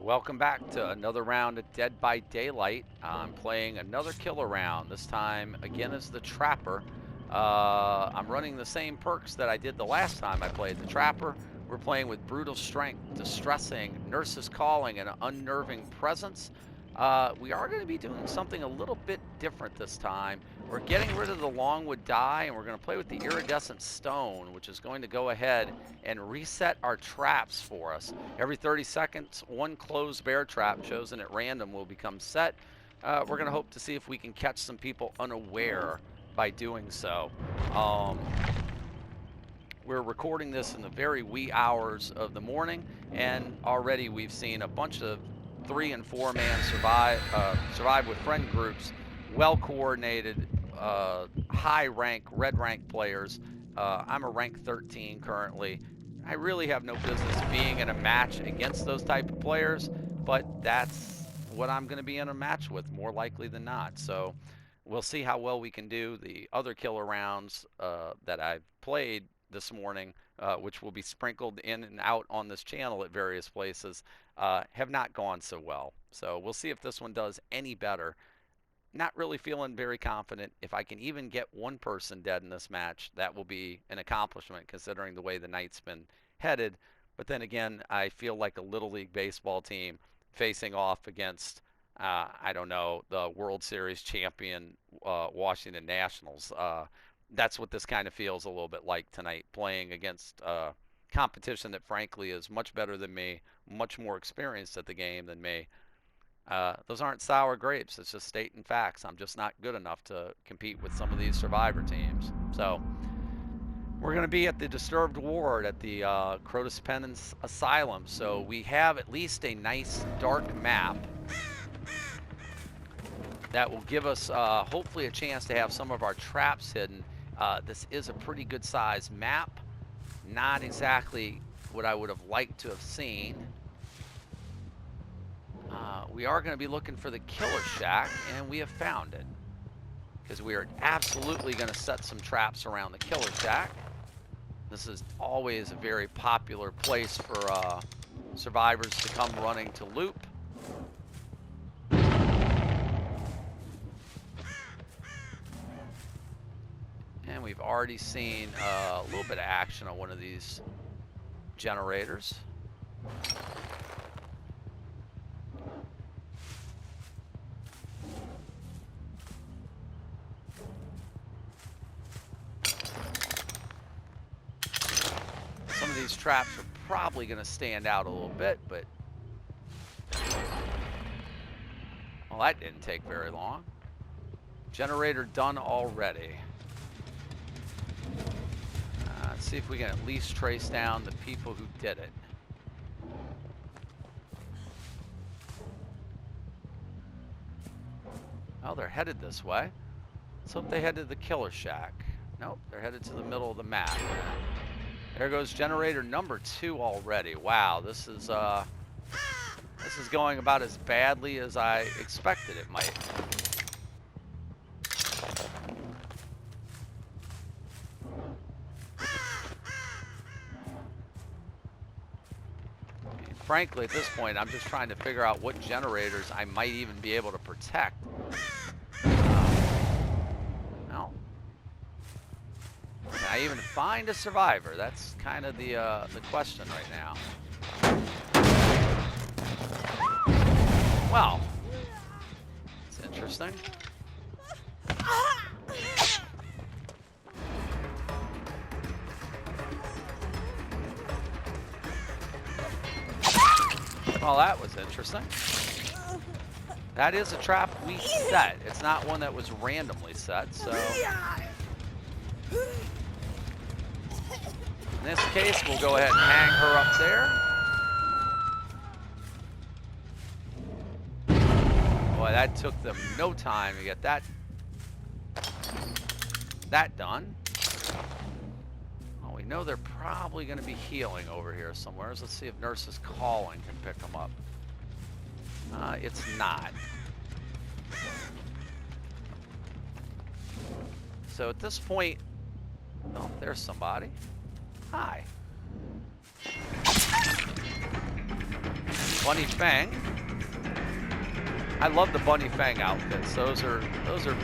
Welcome back to another round of Dead by Daylight. I'm playing another killer round, this time again as the Trapper. I'm running the same perks that I did the last time I played the Trapper. We're playing with Brutal Strength, Distressing, Nurse's Calling, and Unnerving Presence. We are going to be doing something a little bit different this time. We're getting rid of the Longwood Die, and we're going to play with the Iridescent Stone, which is going to go ahead and reset our traps for us. Every 30 seconds, one closed bear trap chosen at random will become set. We're going to hope to see if we can catch some people unaware by doing so. We're recording this in the very wee hours of the morning, and already we've seen a bunch of 3- and 4-man survive with friend groups, well-coordinated, high-rank, red-rank players. I'm a rank 13 currently. I really have no business being in a match against those type of players, but that's what I'm going to be in a match with, more likely than not. So we'll see how well we can do. The other killer rounds that I've played this morning, which will be sprinkled in and out on this channel at various places, have not gone so well. So we'll see if this one does any better. Not really feeling very confident. If I can even get one person dead in this match, that will be an accomplishment considering the way the night's been headed. But then again, I feel like a Little League baseball team facing off against, I don't know, the World Series champion Washington Nationals. That's what this kind of feels a little bit like tonight, playing against competition that frankly is much better than me, much more experienced at the game than me. Those aren't sour grapes. It's just stating facts. I'm just not good enough to compete with some of these survivor teams. So we're going to be at the Disturbed Ward at the Crotus Pen Asylum. So we have at least a nice dark map that will give us hopefully a chance to have some of our traps hidden. This is a pretty good size map. Not exactly what I would have liked to have seen. We are going to be looking for the Killer Shack, and we have found it. Because we are absolutely going to set some traps around the Killer Shack. This is always a very popular place for survivors to come running to loop. And we've already seen a little bit of action on one of these generators. Some of these traps are probably going to stand out a little bit, but well, that didn't take very long. Generator done already. Let's see if we can at least trace down the people who did it. Oh, they're headed this way. Let's hope they head to the Killer Shack. Nope, they're headed to the middle of the map. There goes generator number 2 already. Wow, this is going about as badly as I expected it might. Frankly, at this point, I'm just trying to figure out what generators I might even be able to protect. No. Can I even find a survivor? That's kind of the question right now. Well, it's interesting. Well, that was interesting. That is a trap we set. It's not one that was randomly set, so in this case, we'll go ahead and hang her up there. Boy, that took them no time to get that done. Well, we know they're probably going to be healing over here somewhere. Let's see if Nurse's Calling can pick them up. It's not. So at this point, oh, there's somebody. Hi. Bunny Fang. I love the Bunny Fang outfits. Those are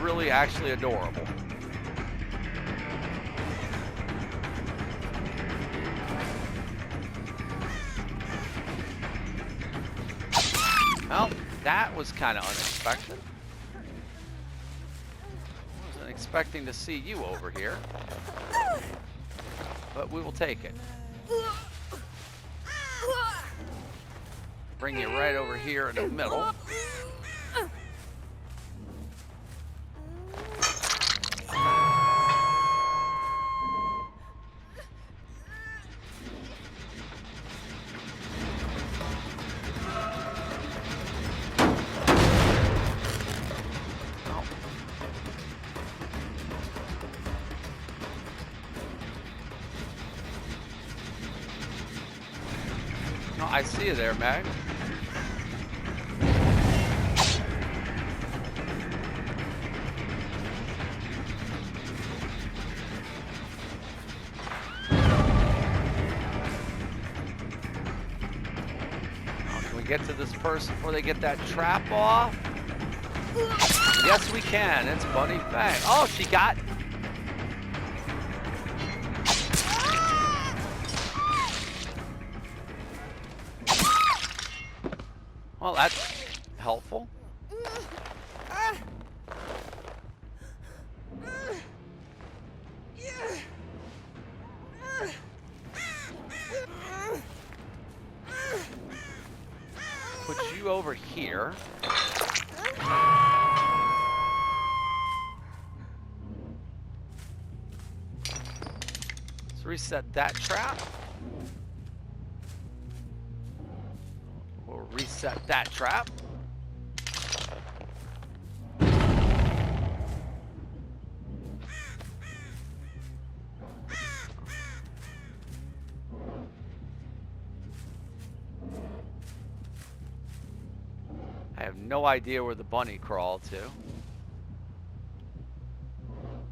really actually adorable. Well, that was kind of unexpected. Wasn't expecting to see you over here, but we will take it. Bring you right over here in the middle. No, I see you there, Meg. Get to this person before they get that trap off? Yes, we can. It's Bunny Fang. Oh, she got... Well, that's helpful. Put you over here. Let's reset that trap. We'll reset that trap. I have no idea where the bunny crawled to.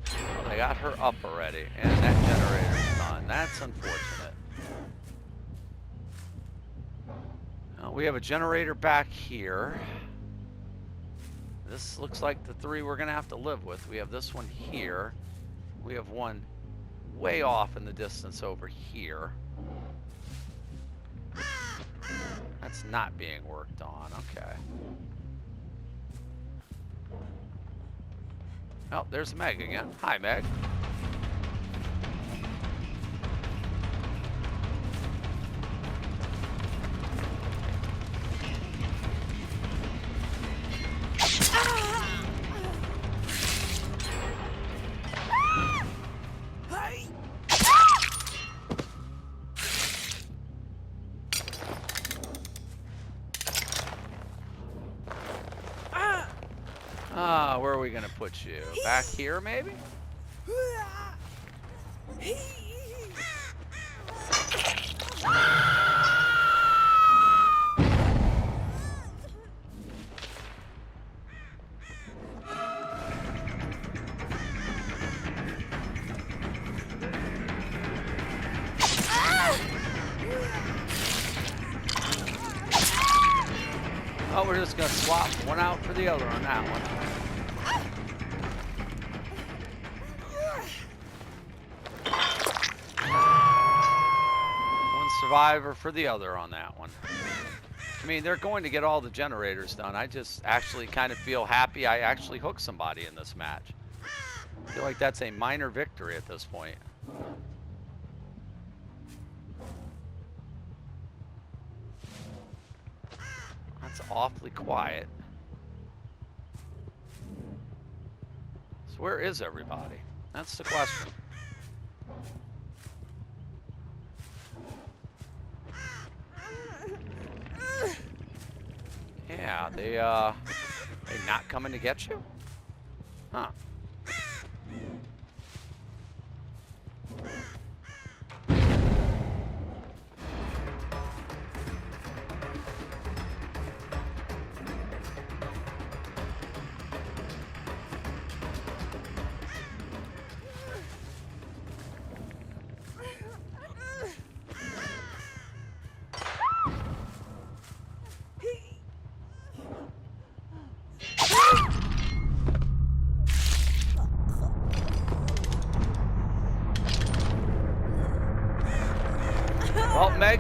Well, they got her up already, and that generator's done. That's unfortunate. Well, we have a generator back here. This looks like the three we're going to have to live with. We have this one here. We have one way off in the distance over here. That's not being worked on. Okay. Oh, there's Meg again. Hi, Meg. Where are we gonna put you? Back here, maybe? Oh, we're just gonna swap one out for the other on that one. Survivor for the other on that one. I mean, they're going to get all the generators done. I just actually kind of feel happy I actually hooked somebody in this match. I feel like that's a minor victory at this point. That's awfully quiet. So where is everybody? That's the question. Yeah, they not coming to get you? Huh.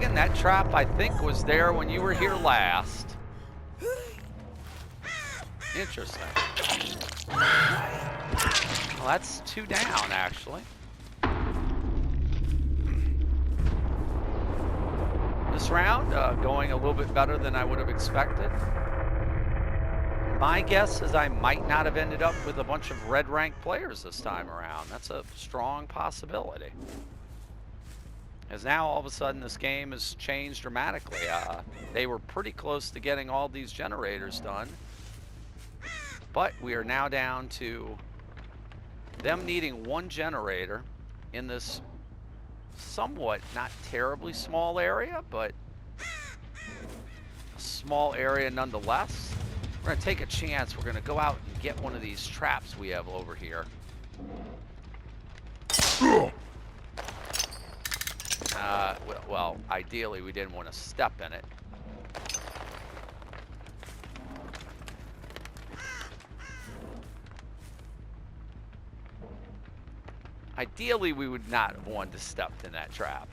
Megan, that trap I think was there when you were here last. Interesting. Well, that's 2 down, actually. This round going a little bit better than I would have expected. My guess is I might not have ended up with a bunch of red rank players this time around. That's a strong possibility. As now all of a sudden this game has changed dramatically. They were pretty close to getting all these generators done. But we are now down to them needing 1 generator in this somewhat not terribly small area, but a small area nonetheless. We're going to take a chance. We're going to go out and get one of these traps we have over here. Well, ideally we didn't want to step in it. Ideally, we would not have wanted to step in that trap.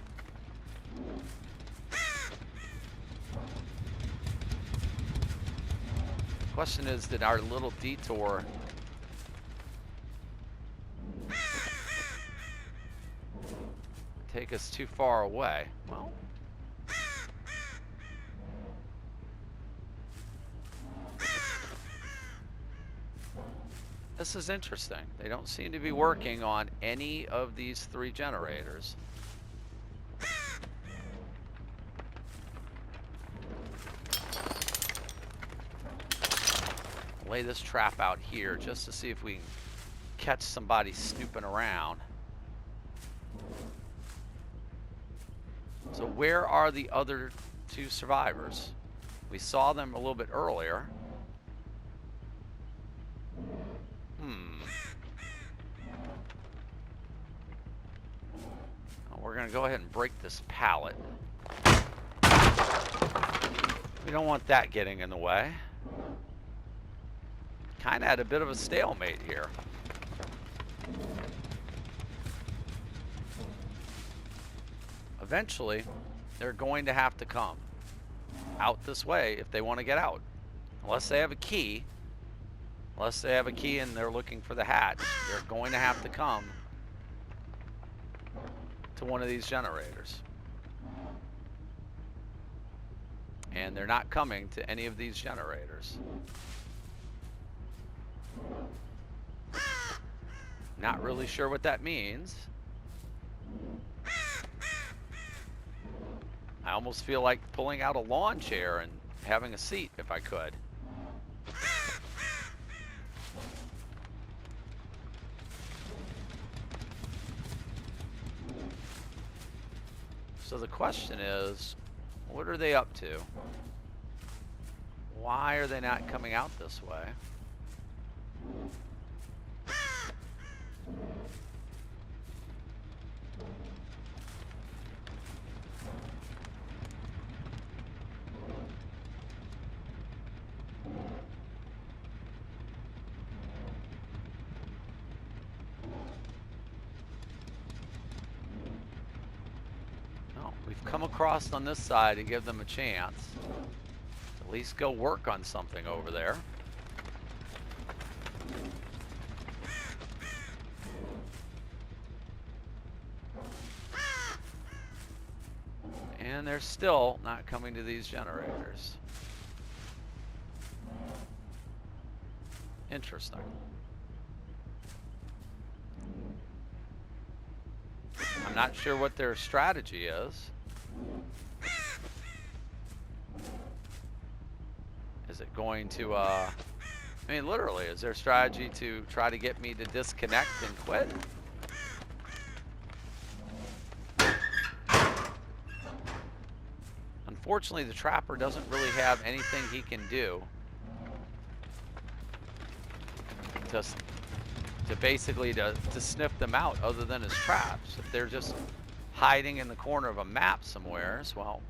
Question is, did our little detour take us too far away? Well, this is interesting. They don't seem to be working on any of these 3 generators. Lay this trap out here just to see if we can catch somebody snooping around. So where are the other 2 survivors? We saw them a little bit earlier. We're going to go ahead and break this pallet. We don't want that getting in the way. Kind of had a bit of a stalemate here. Eventually, they're going to have to come out this way if they want to get out. Unless they have a key. Unless they have a key and they're looking for the hatch, they're going to have to come to one of these generators. And they're not coming to any of these generators. Not really sure what that means. I almost feel like pulling out a lawn chair and having a seat if I could. So the question is, what are they up to? Why are they not coming out this way? We've come across on this side to give them a chance to at least go work on something over there. And they're still not coming to these generators. Interesting. I'm not sure what their strategy is. Is it going to, I mean, literally, is their strategy to try to get me to disconnect and quit? Unfortunately, the trapper doesn't really have anything he can do to basically to sniff them out other than his traps. If they're just hiding in the corner of a map somewheres, well,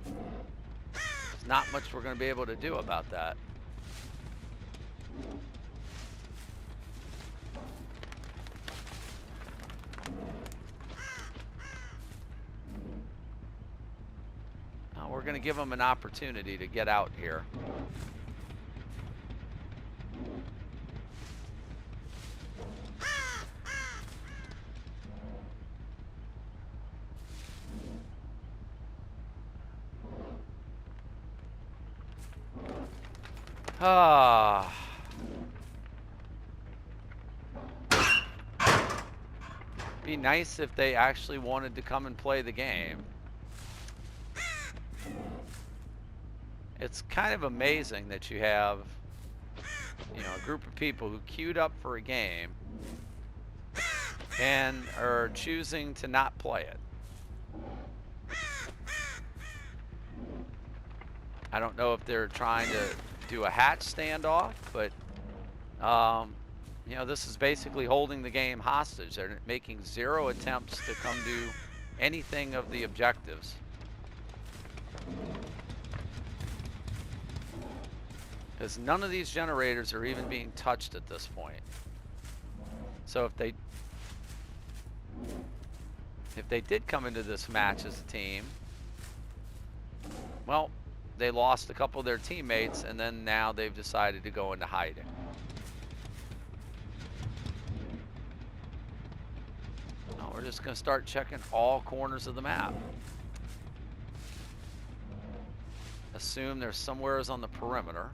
there's not much we're going to be able to do about that. we're going to give them an opportunity to get out here. Ah. Be nice if they actually wanted to come and play the game. It's kind of amazing that you have, you know, a group of people who queued up for a game and are choosing to not play it. I don't know if they're trying to do a hatch standoff, but you know, this is basically holding the game hostage. They're making 0 attempts to come do anything of the objectives. Because none of these generators are even being touched at this point. So if they did come into this match as a team, well, they lost a couple of their teammates, and then now they've decided to go into hiding. Now we're just going to start checking all corners of the map. Assume there's somewheres on the perimeter.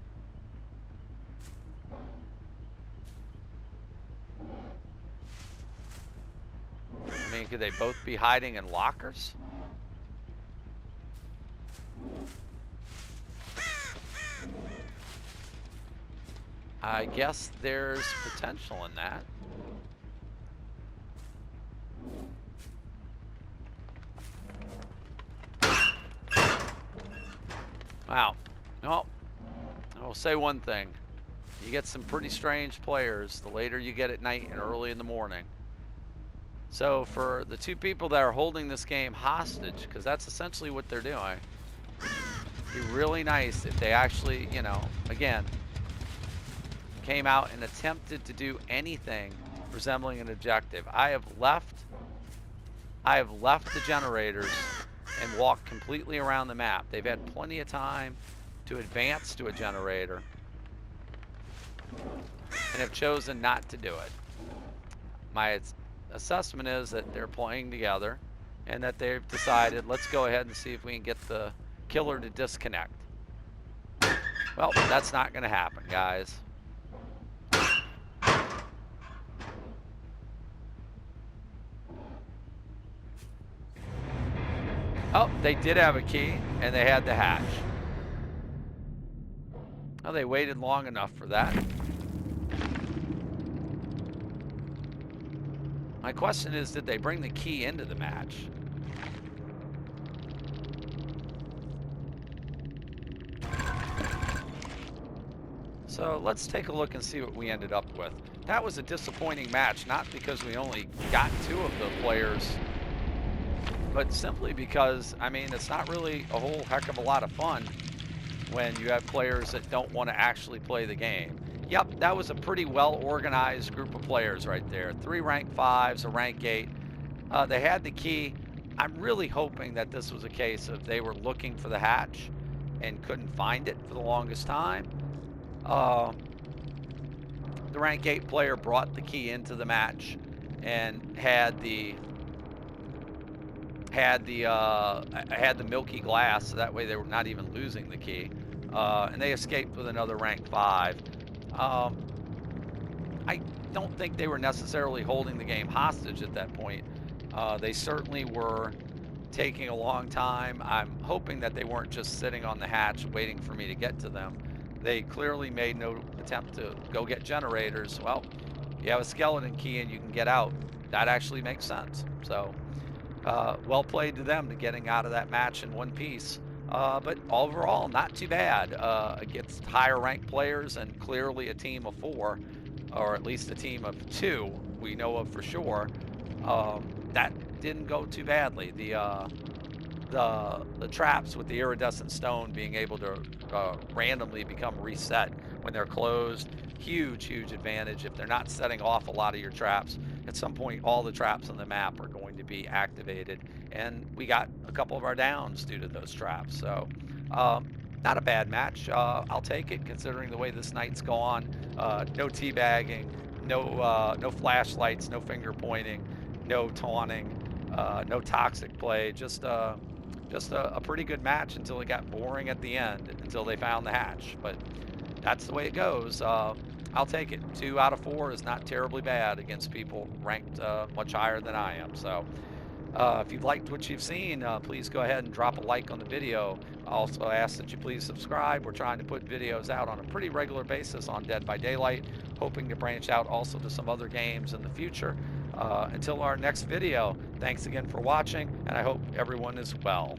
I mean, could they both be hiding in lockers? I guess there's potential in that. Wow. Well, I will say one thing. You get some pretty strange players the later you get at night and early in the morning. So for the two people that are holding this game hostage, because that's essentially what they're doing, it'd be really nice if they actually, you know, again, came out and attempted to do anything resembling an objective. I have left the generators and walked completely around the map. They've had plenty of time to advance to a generator and have chosen not to do it. My assessment is that they're playing together and that they've decided, let's go ahead and see if we can get the killer to disconnect. Well, that's not going to happen, guys. Oh, they did have a key, and they had the hatch. Oh, they waited long enough for that. My question is, did they bring the key into the match? So let's take a look and see what we ended up with. That was a disappointing match, not because we only got 2 of the players, but simply because, I mean, it's not really a whole heck of a lot of fun when you have players that don't want to actually play the game. Yep, that was a pretty well-organized group of players right there. 3 rank 5s, a rank 8. They had the key. I'm really hoping that this was a case of they were looking for the hatch and couldn't find it for the longest time. The rank 8 player brought the key into the match and had the milky glass, so that way they were not even losing the key, and they escaped with another rank 5. I don't think they were necessarily holding the game hostage at that point. They certainly were taking a long time. I'm hoping that they weren't just sitting on the hatch waiting for me to get to them. They clearly made no attempt to go get generators. Well, you have a skeleton key and you can get out. That actually makes sense. So well played to them to getting out of that match in one piece. But overall, not too bad against higher ranked players and clearly a team of 4, or at least a team of 2 we know of for sure. That didn't go too badly. The traps with the iridescent stone being able to randomly become reset when they're closed, huge advantage. If they're not setting off a lot of your traps, at some point all the traps on the map are going to be activated, and we got a couple of our downs due to those traps. So not a bad match. I'll take it considering the way this night's gone. No teabagging, no flashlights, no finger pointing, no taunting, no toxic play. Just a pretty good match until it got boring at the end, until they found the hatch. But that's the way it goes. I'll take it. 2 out of 4 is not terribly bad against people ranked much higher than I am. So if you've liked what you've seen, please go ahead and drop a like on the video. I also ask that you please subscribe. We're trying to put videos out on a pretty regular basis on Dead by Daylight, hoping to branch out also to some other games in the future. Until our next video, thanks again for watching, and I hope everyone is well.